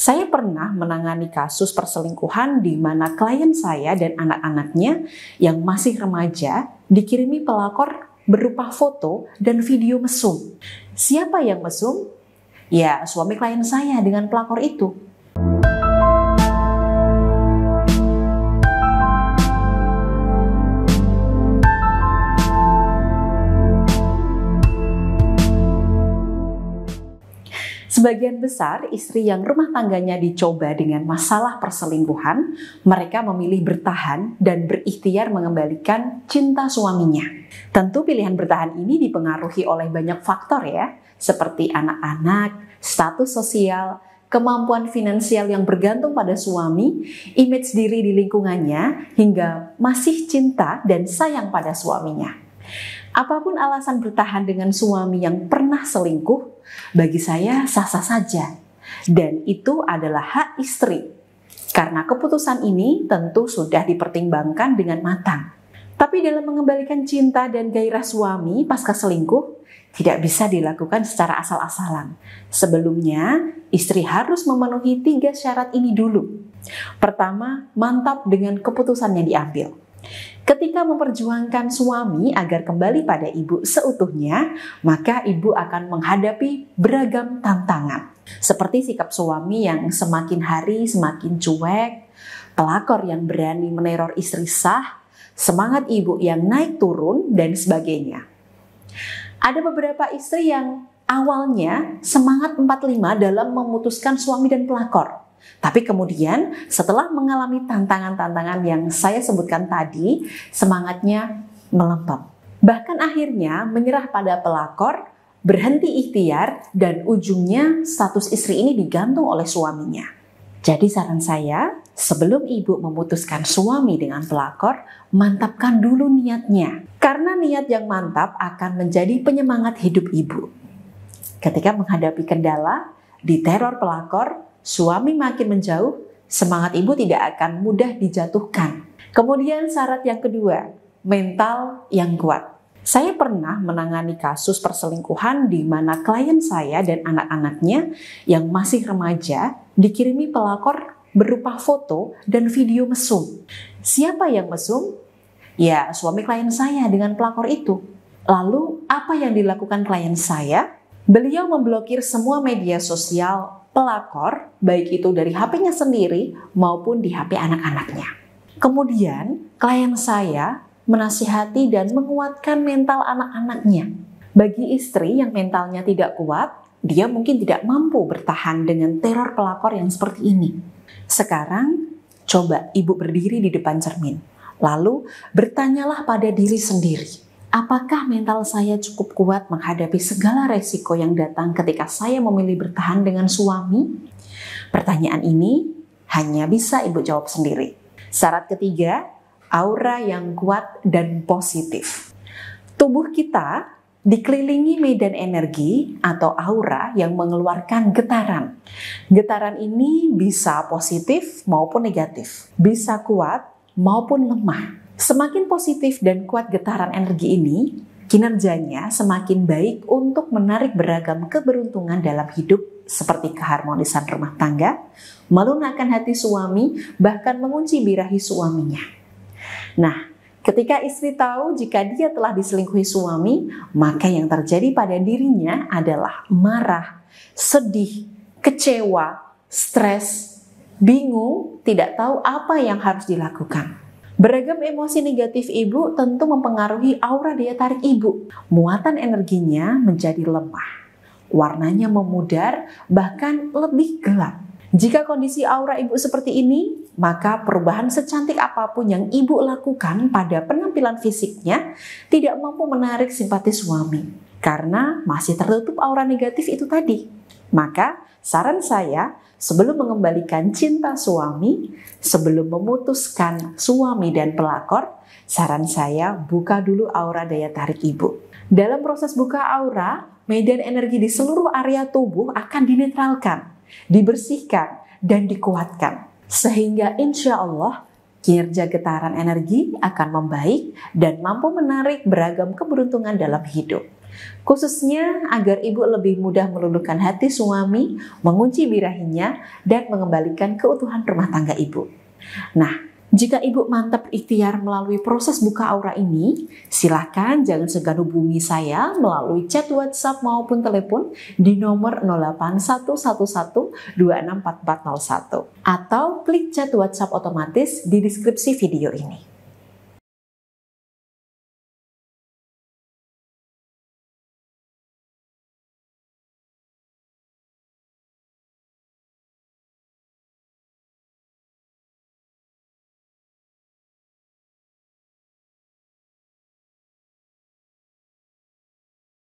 Saya pernah menangani kasus perselingkuhan di mana klien saya dan anak-anaknya yang masih remaja dikirimi pelakor berupa foto dan video mesum. Siapa yang mesum? Ya, suami klien saya dengan pelakor itu. Sebagian besar istri yang rumah tangganya dicoba dengan masalah perselingkuhan, mereka memilih bertahan dan berikhtiar mengembalikan cinta suaminya. Tentu pilihan bertahan ini dipengaruhi oleh banyak faktor ya, seperti anak-anak, status sosial, kemampuan finansial yang bergantung pada suami, image diri di lingkungannya, hingga masih cinta dan sayang pada suaminya. Apapun alasan bertahan dengan suami yang pernah selingkuh, bagi saya sah-sah saja. Dan itu adalah hak istri. Karena keputusan ini tentu sudah dipertimbangkan dengan matang. Tapi dalam mengembalikan cinta dan gairah suami pasca selingkuh, tidak bisa dilakukan secara asal-asalan. Sebelumnya, istri harus memenuhi 3 syarat ini dulu. Pertama, mantap dengan keputusan yang diambil. Ketika memperjuangkan suami agar kembali pada ibu seutuhnya, maka ibu akan menghadapi beragam tantangan. Seperti sikap suami yang semakin hari semakin cuek, pelakor yang berani meneror istri sah, semangat ibu yang naik turun, dan sebagainya. Ada beberapa istri yang awalnya semangat 45 dalam memutuskan suami dan pelakor. Tapi kemudian setelah mengalami tantangan-tantangan yang saya sebutkan tadi, semangatnya melempem. Bahkan akhirnya menyerah pada pelakor, berhenti ikhtiar, dan ujungnya status istri ini digantung oleh suaminya. Jadi saran saya, sebelum ibu memutuskan suami dengan pelakor, mantapkan dulu niatnya. Karena niat yang mantap akan menjadi penyemangat hidup ibu. Ketika menghadapi kendala, diteror pelakor, suami makin menjauh, semangat ibu tidak akan mudah dijatuhkan. Kemudian syarat yang kedua, mental yang kuat. Saya pernah menangani kasus perselingkuhan di mana klien saya dan anak-anaknya yang masih remaja dikirimi pelakor berupa foto dan video mesum. Siapa yang mesum? Ya, suami klien saya dengan pelakor itu. Lalu apa yang dilakukan klien saya? Beliau memblokir semua media sosial pelakor, baik itu dari HP-nya sendiri maupun di HP anak-anaknya. Kemudian, klien saya menasihati dan menguatkan mental anak-anaknya. Bagi istri yang mentalnya tidak kuat, dia mungkin tidak mampu bertahan dengan teror pelakor yang seperti ini. Sekarang, coba ibu berdiri di depan cermin. Lalu, bertanyalah pada diri sendiri. Apakah mental saya cukup kuat menghadapi segala resiko yang datang ketika saya memilih bertahan dengan suami? Pertanyaan ini hanya bisa ibu jawab sendiri. Syarat ketiga, aura yang kuat dan positif. Tubuh kita dikelilingi medan energi atau aura yang mengeluarkan getaran. Getaran ini bisa positif maupun negatif, bisa kuat maupun lemah. Semakin positif dan kuat getaran energi ini, kinerjanya semakin baik untuk menarik beragam keberuntungan dalam hidup seperti keharmonisan rumah tangga, melunakkan hati suami, bahkan mengunci birahi suaminya. Nah, ketika istri tahu jika dia telah diselingkuhi suami, maka yang terjadi pada dirinya adalah marah, sedih, kecewa, stres, bingung, tidak tahu apa yang harus dilakukan. Beragam emosi negatif ibu tentu mempengaruhi aura daya tarik ibu. Muatan energinya menjadi lemah. Warnanya memudar, bahkan lebih gelap. Jika kondisi aura ibu seperti ini, maka perubahan secantik apapun yang ibu lakukan pada penampilan fisiknya tidak mampu menarik simpati suami. Karena masih tertutup aura negatif itu tadi. Maka saran saya, sebelum mengembalikan cinta suami, sebelum memutuskan suami dan pelakor, saran saya buka dulu aura daya tarik ibu. Dalam proses buka aura, medan energi di seluruh area tubuh akan dinetralkan, dibersihkan, dan dikuatkan. Sehingga insya Allah kinerja getaran energi akan membaik dan mampu menarik beragam keberuntungan dalam hidup. Khususnya agar ibu lebih mudah meluluhkan hati suami, mengunci birahinya, dan mengembalikan keutuhan rumah tangga ibu. Nah, jika ibu mantap ikhtiar melalui proses buka aura ini, silakan jangan segan hubungi saya melalui chat WhatsApp maupun telepon di nomor 08111264401 atau klik chat WhatsApp otomatis di deskripsi video ini.